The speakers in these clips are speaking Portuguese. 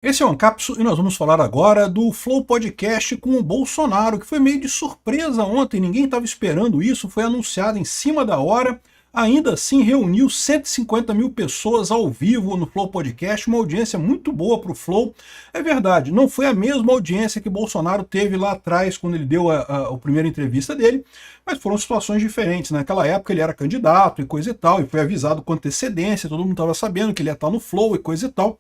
Esse é o Ancapsu e nós vamos falar agora do Flow Podcast com o Bolsonaro, que foi meio de surpresa ontem, ninguém estava esperando isso, foi anunciado em cima da hora, ainda assim reuniu 150 mil pessoas ao vivo no Flow Podcast, uma audiência muito boa para o Flow. É verdade, não foi a mesma audiência que Bolsonaro teve lá atrás, quando ele deu a primeira entrevista dele, mas foram situações diferentes. Naquela época ele era candidato e coisa e tal, e foi avisado com antecedência, todo mundo estava sabendo que ele ia estar no Flow e coisa e tal.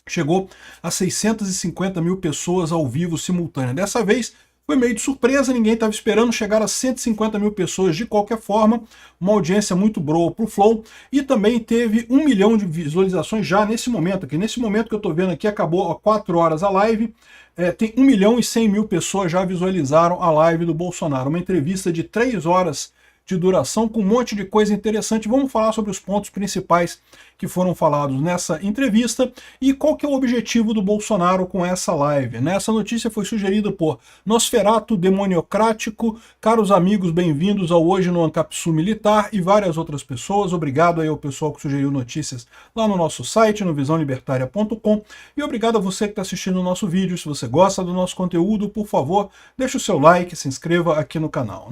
Chegou a 650 mil pessoas ao vivo simultânea. Dessa vez foi meio de surpresa, ninguém estava esperando, chegar a 150 mil pessoas de qualquer forma, uma audiência muito boa para o Flow, e também teve 1 milhão de visualizações já nesse momento aqui. Nesse momento que eu estou vendo aqui, acabou há 4 horas a live, tem 1 milhão e 100 mil pessoas já visualizaram a live do Bolsonaro, uma entrevista de 3 horas de duração, com um monte de coisa interessante. Vamos falar sobre os pontos principais que foram falados nessa entrevista e qual que é o objetivo do Bolsonaro com essa live. Essa notícia foi sugerida por Nosferato Demoniocrático, caros amigos, bem-vindos ao Hoje no Ancapsu Militar, e várias outras pessoas. Obrigado aí ao pessoal que sugeriu notícias lá no nosso site, no visãolibertaria.com, e obrigado a você que está assistindo o nosso vídeo. Se você gosta do nosso conteúdo, por favor, deixe o seu like, se inscreva aqui no canal,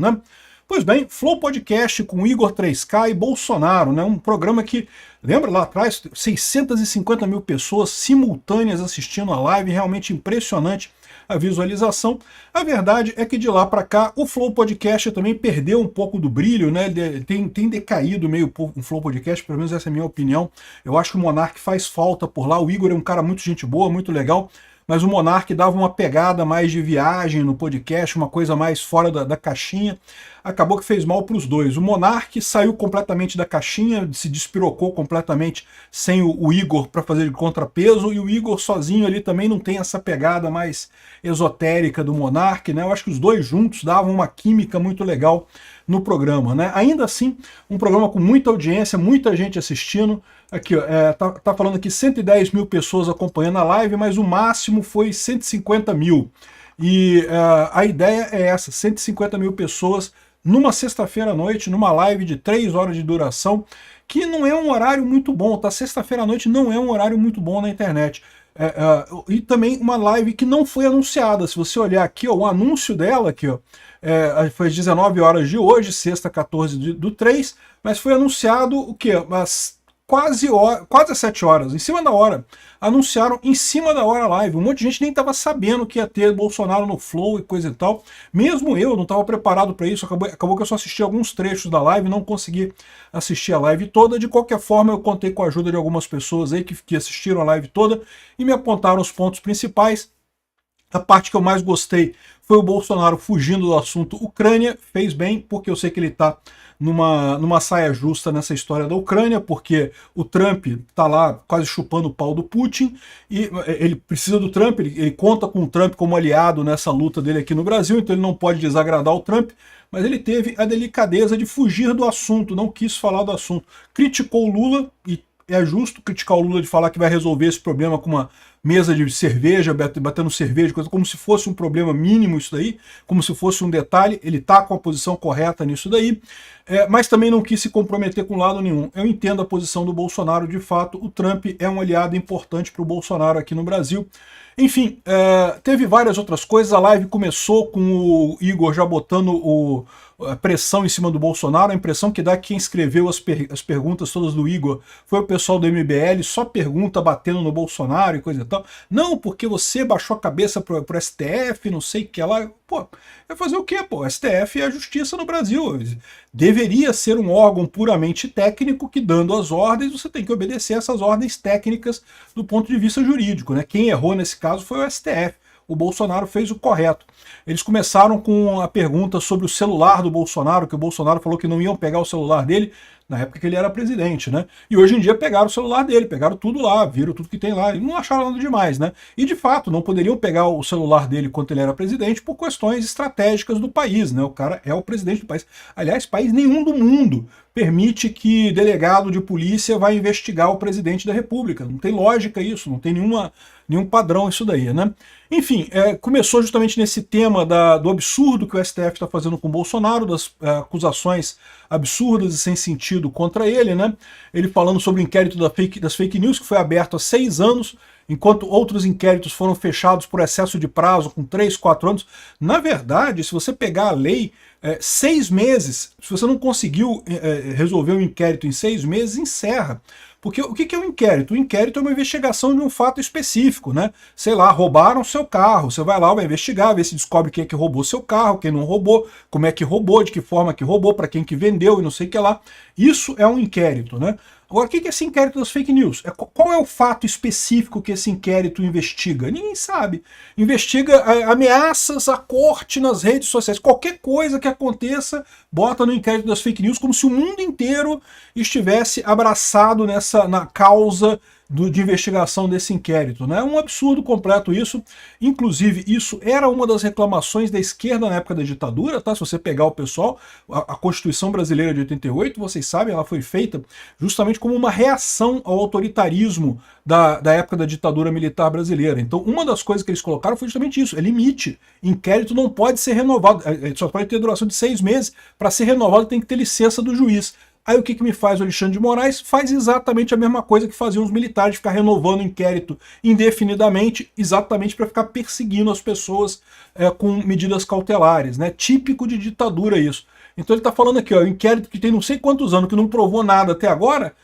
Pois bem, Flow Podcast com Igor 3K e Bolsonaro, um programa que, lembra lá atrás, 650 mil pessoas simultâneas assistindo a live, realmente impressionante a visualização. A verdade é que de lá para cá o Flow Podcast também perdeu um pouco do brilho, tem decaído meio o Flow Podcast, pelo menos essa é a minha opinião. Eu acho que o Monark faz falta por lá, o Igor é um cara muito gente boa, muito legal, mas o Monark dava uma pegada mais de viagem no podcast, uma coisa mais fora da caixinha. Acabou que fez mal para os dois. O Monark saiu completamente da caixinha, se despirocou completamente sem o Igor para fazer de contrapeso, e o Igor sozinho ali também não tem essa pegada mais esotérica do Monark, Eu acho que os dois juntos davam uma química muito legal no programa, Ainda assim, um programa com muita audiência, muita gente assistindo. Aqui, ó, tá falando aqui 110 mil pessoas acompanhando a live, mas o máximo foi 150 mil. E a ideia é essa, 150 mil pessoas numa sexta-feira à noite, numa live de 3 horas de duração, que não é um horário muito bom, tá? Sexta-feira à noite não é um horário muito bom na internet. E também uma live que não foi anunciada. Se você olhar aqui, ó, o anúncio dela aqui, ó, foi às 19 horas de hoje, sexta 14 do 3, mas foi anunciado o quê? Quase às 7 horas, em cima da hora. Anunciaram em cima da hora a live. Um monte de gente nem estava sabendo que ia ter Bolsonaro no Flow e coisa e tal. Mesmo eu não estava preparado para isso. Acabou que eu só assisti alguns trechos da live, não consegui assistir a live toda. De qualquer forma, eu contei com a ajuda de algumas pessoas aí que assistiram a live toda e me apontaram os pontos principais. A parte que eu mais gostei foi o Bolsonaro fugindo do assunto Ucrânia. Fez bem, porque eu sei que ele está numa saia justa nessa história da Ucrânia, porque o Trump está lá quase chupando o pau do Putin, e ele precisa do Trump, ele conta com o Trump como aliado nessa luta dele aqui no Brasil, então ele não pode desagradar o Trump, mas ele teve a delicadeza de fugir do assunto, não quis falar do assunto. Criticou o Lula, e é justo criticar o Lula de falar que vai resolver esse problema com uma mesa de cerveja, batendo cerveja, coisa como se fosse um problema mínimo isso daí, como se fosse um detalhe. Ele está com a posição correta nisso daí, mas também não quis se comprometer com lado nenhum. Eu entendo a posição do Bolsonaro, de fato, o Trump é um aliado importante para o Bolsonaro aqui no Brasil. Enfim, teve várias outras coisas. A live começou com o Igor já botando a pressão em cima do Bolsonaro. A impressão que dá que quem escreveu as perguntas todas do Igor foi o pessoal do MBL, só pergunta batendo no Bolsonaro e coisa e tal. Não, porque você baixou a cabeça pro STF, não sei o que lá. Pô, vai fazer o quê, pô? O STF é a justiça no Brasil. Deveria ser um órgão puramente técnico que, dando as ordens, você tem que obedecer essas ordens técnicas do ponto de vista jurídico, Quem errou nesse caso foi o STF. O Bolsonaro fez o correto. Eles começaram com a pergunta sobre o celular do Bolsonaro, que o Bolsonaro falou que não iam pegar o celular dele na época que ele era presidente, E hoje em dia pegaram o celular dele, pegaram tudo lá, viram tudo que tem lá, e não acharam nada demais, E de fato, não poderiam pegar o celular dele quando ele era presidente por questões estratégicas do país, O cara é o presidente do país. Aliás, país nenhum do mundo permite que delegado de polícia vá investigar o presidente da República. Não tem lógica isso, não tem nenhum padrão isso daí, Enfim, começou justamente nesse tema do absurdo que o STF está fazendo com o Bolsonaro, das acusações absurdas e sem sentido contra ele, Ele falando sobre o inquérito das fake news, que foi aberto há 6 anos, enquanto outros inquéritos foram fechados por excesso de prazo, com 3, 4 anos. Na verdade, se você pegar a lei, 6 meses, se você não conseguiu resolver um inquérito em 6 meses, encerra. Porque o que é um inquérito? O inquérito é uma investigação de um fato específico, né? Sei lá, roubaram seu carro, você vai lá, vai investigar, ver se descobre quem é que roubou seu carro, quem não roubou, como é que roubou, de que forma que roubou, para quem que vendeu e não sei o que lá. Isso é um inquérito, né? Agora, o que é esse inquérito das fake news? Qual é o fato específico que esse inquérito investiga? Ninguém sabe. Investiga ameaças à corte nas redes sociais. Qualquer coisa que aconteça, bota no inquérito das fake news, como se o mundo inteiro estivesse abraçado na causa de investigação desse inquérito, né? É um absurdo completo isso. Inclusive, isso era uma das reclamações da esquerda na época da ditadura, tá? Se você pegar o pessoal, a Constituição Brasileira de 88, vocês sabem, ela foi feita justamente como uma reação ao autoritarismo da época da ditadura militar brasileira. Então, uma das coisas que eles colocaram foi justamente isso, é limite. Inquérito não pode ser renovado, só pode ter duração de 6 meses. Para ser renovado tem que ter licença do juiz. Aí o que me faz o Alexandre de Moraes? Faz exatamente a mesma coisa que faziam os militares, ficar renovando o inquérito indefinidamente, exatamente para ficar perseguindo as pessoas com medidas cautelares, né? Típico de ditadura isso. Então ele está falando aqui, ó, o inquérito que tem não sei quantos anos, que não provou nada até agora,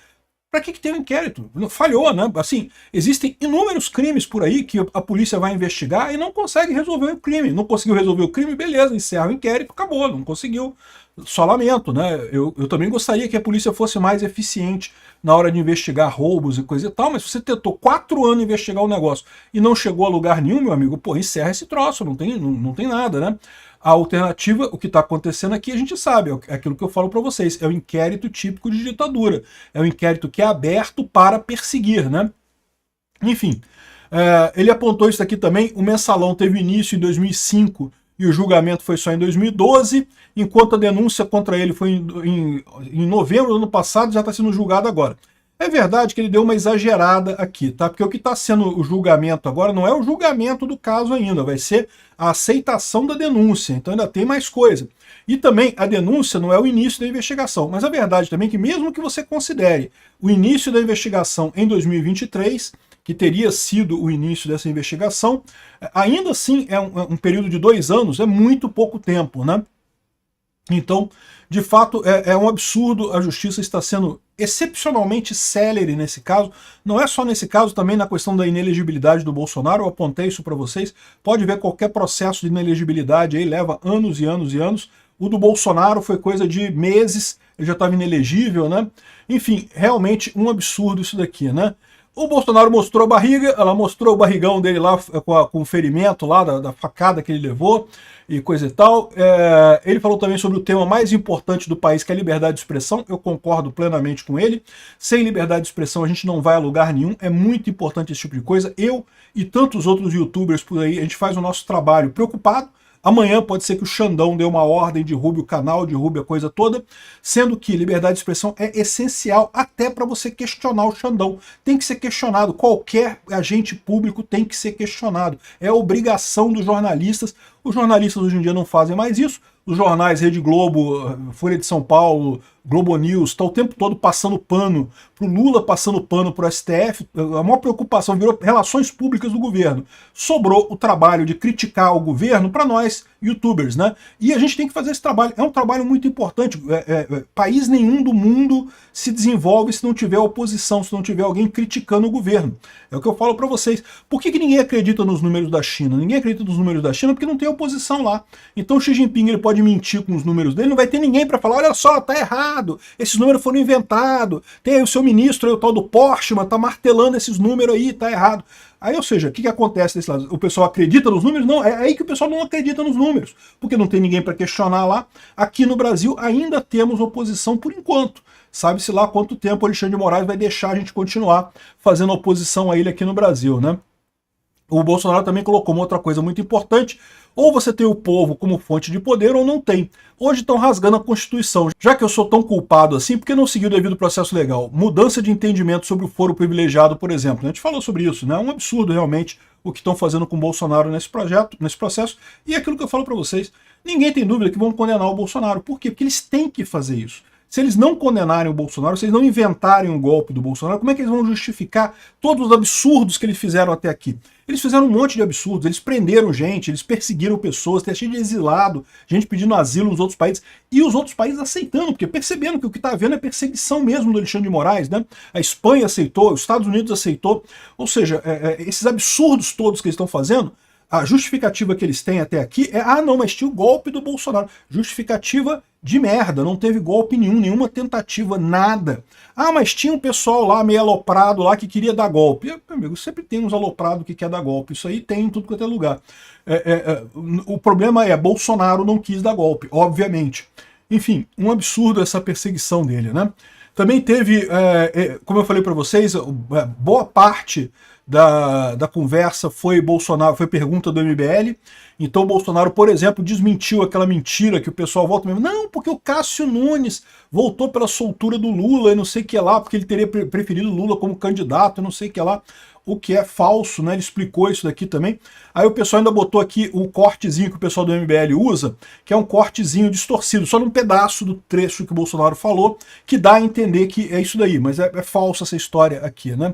para que tem um inquérito? Falhou, né? Assim, existem inúmeros crimes por aí que a polícia vai investigar e não consegue resolver o crime. Não conseguiu resolver o crime, beleza, encerra o inquérito, acabou, não conseguiu. Só lamento, né? Eu também gostaria que a polícia fosse mais eficiente na hora de investigar roubos e coisa e tal, mas se você tentou 4 anos investigar o negócio e não chegou a lugar nenhum, meu amigo, pô, encerra esse troço, não tem nada, né? A alternativa, o que está acontecendo aqui, a gente sabe, é aquilo que eu falo para vocês, é o inquérito típico de ditadura, é o inquérito que é aberto para perseguir, né? Enfim, ele apontou isso aqui também, o mensalão teve início em 2005 e o julgamento foi só em 2012, enquanto a denúncia contra ele foi em novembro do ano passado, já está sendo julgado agora. É verdade que ele deu uma exagerada aqui, tá? Porque o que está sendo o julgamento agora não é o julgamento do caso ainda, vai ser a aceitação da denúncia, então ainda tem mais coisa. E também a denúncia não é o início da investigação, mas a verdade também é que mesmo que você considere o início da investigação em 2023, que teria sido o início dessa investigação, ainda assim é um período de 2 anos, é muito pouco tempo, né? Então, de fato, é um absurdo, a justiça está sendo excepcionalmente célere nesse caso, não é só nesse caso, também na questão da inelegibilidade do Bolsonaro, eu apontei isso para vocês, pode ver qualquer processo de inelegibilidade aí, leva anos e anos e anos, o do Bolsonaro foi coisa de meses, ele já estava inelegível, né? Enfim, realmente um absurdo isso daqui, né? O Bolsonaro mostrou a barriga, ela mostrou o barrigão dele lá com o ferimento lá da facada que ele levou e coisa e tal. Ele falou também sobre o tema mais importante do país, que é a liberdade de expressão. Eu concordo plenamente com ele. Sem liberdade de expressão a gente não vai a lugar nenhum. É muito importante esse tipo de coisa. Eu e tantos outros youtubers por aí, a gente faz o nosso trabalho preocupado. Amanhã pode ser que o Xandão dê uma ordem, derrube o canal, derrube a coisa toda, sendo que liberdade de expressão é essencial até para você questionar o Xandão. Tem que ser questionado, qualquer agente público tem que ser questionado. É obrigação dos jornalistas. Os jornalistas hoje em dia não fazem mais isso. Os jornais Rede Globo, Folha de São Paulo, Globo News, está o tempo todo passando pano para o Lula, passando pano para o STF, a maior preocupação virou relações públicas do governo. Sobrou o trabalho de criticar o governo para nós, youtubers, né? E a gente tem que fazer esse trabalho, é um trabalho muito importante. País nenhum do mundo se desenvolve se não tiver oposição, se não tiver alguém criticando o governo. É o que eu falo para vocês. Por que ninguém acredita nos números da China? Ninguém acredita nos números da China porque não tem oposição lá. Então o Xi Jinping ele pode mentir com os números dele, não vai ter ninguém para falar, olha só, tá errado, esses números foram inventados, tem aí o seu ministro, aí, o tal do Portman, tá martelando esses números aí, tá errado. Aí, ou seja, o que acontece desse lado? O pessoal acredita nos números? Não, é aí que o pessoal não acredita nos números, porque não tem ninguém para questionar lá. Aqui no Brasil ainda temos oposição por enquanto. Sabe-se lá quanto tempo o Alexandre de Moraes vai deixar a gente continuar fazendo oposição a ele aqui no Brasil, né? O Bolsonaro também colocou uma outra coisa muito importante, ou você tem o povo como fonte de poder ou não tem. Hoje estão rasgando a Constituição. Já que eu sou tão culpado assim, por que não seguir o devido processo legal? Mudança de entendimento sobre o foro privilegiado, por exemplo. A gente falou sobre isso, né? É um absurdo realmente o que estão fazendo com o Bolsonaro nesse processo. E é aquilo que eu falo para vocês, ninguém tem dúvida que vão condenar o Bolsonaro. Por quê? Porque eles têm que fazer isso. Se eles não condenarem o Bolsonaro, se eles não inventarem o golpe do Bolsonaro, como é que eles vão justificar todos os absurdos que eles fizeram até aqui? Eles fizeram um monte de absurdos, eles prenderam gente, eles perseguiram pessoas, tem gente de exilado, gente pedindo asilo nos outros países, e os outros países aceitando, porque percebendo que o que está havendo é perseguição mesmo do Alexandre de Moraes, né? A Espanha aceitou, os Estados Unidos aceitou, ou seja, esses absurdos todos que eles estão fazendo, a justificativa que eles têm até aqui é, não, mas tinha o golpe do Bolsonaro. Justificativa de merda, não teve golpe nenhum, nenhuma tentativa, nada. Mas tinha um pessoal lá meio aloprado lá que queria dar golpe. Meu amigo, sempre tem uns aloprados que quer dar golpe, isso aí tem em tudo quanto é lugar. O problema é, Bolsonaro não quis dar golpe, obviamente. Enfim, um absurdo essa perseguição dele, né? Também teve, como eu falei para vocês, boa parte da conversa foi Bolsonaro, foi pergunta do MBL. Então o Bolsonaro, por exemplo, desmentiu aquela mentira que o pessoal volta mesmo. Não, porque o Cássio Nunes voltou pela soltura do Lula e não sei o que lá, porque ele teria preferido Lula como candidato e não sei o que lá. O que é falso, né? Ele explicou isso daqui também. Aí o pessoal ainda botou aqui o cortezinho que o pessoal do MBL usa, que é um cortezinho distorcido, só num pedaço do trecho que o Bolsonaro falou, que dá a entender que é isso daí, mas é falsa essa história aqui, né?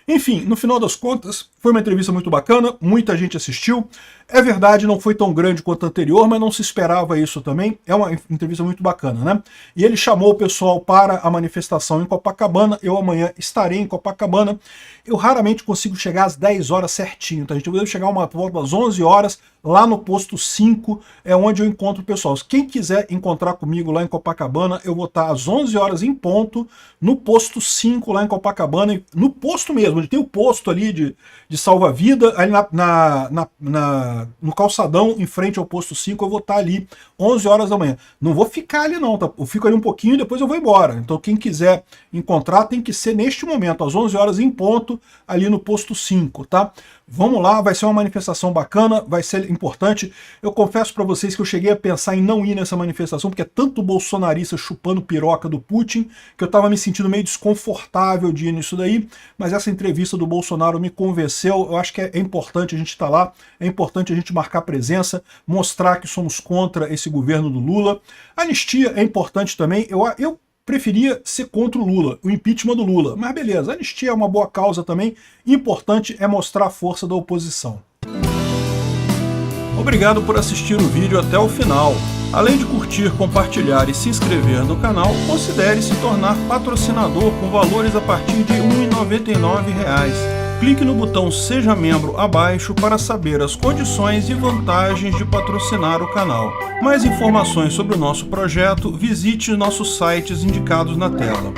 Enfim, no final das contas, foi uma entrevista muito bacana, muita gente assistiu. É verdade, não foi tão grande quanto a anterior, mas não se esperava isso também. É uma entrevista muito bacana, né? E ele chamou o pessoal para a manifestação em Copacabana. Eu amanhã estarei em Copacabana. Eu raramente consigo chegar às 10 horas certinho, tá, gente? Eu devo chegar uma volta às 11 horas, lá no posto 5, é onde eu encontro o pessoal. Quem quiser encontrar comigo lá em Copacabana, eu vou estar às 11 horas em ponto, no posto 5 lá em Copacabana, no posto mesmo, onde tem o posto ali de salva-vida, ali no calçadão, em frente ao posto 5, eu vou estar ali 11 horas da manhã. Não vou ficar ali não, tá? Eu fico ali um pouquinho e depois eu vou embora. Então quem quiser encontrar tem que ser neste momento, às 11 horas em ponto, ali no posto 5, tá? Vamos lá, vai ser uma manifestação bacana, vai ser importante. Eu confesso para vocês que eu cheguei a pensar em não ir nessa manifestação, porque é tanto bolsonarista chupando piroca do Putin, que eu estava me sentindo meio desconfortável de ir nisso daí, mas essa entrevista do Bolsonaro me convenceu. Eu acho que é importante a gente estar lá, é importante a gente marcar presença, mostrar que somos contra esse governo do Lula. A anistia é importante também. Eu preferia ser contra o Lula, o impeachment do Lula. Mas beleza, a anistia é uma boa causa também. Importante é mostrar a força da oposição. Obrigado por assistir o vídeo até o final. Além de curtir, compartilhar e se inscrever no canal, considere se tornar patrocinador com valores a partir de R$ 1,99. Clique no botão Seja Membro abaixo para saber as condições e vantagens de patrocinar o canal. Mais informações sobre o nosso projeto, visite nossos sites indicados na tela.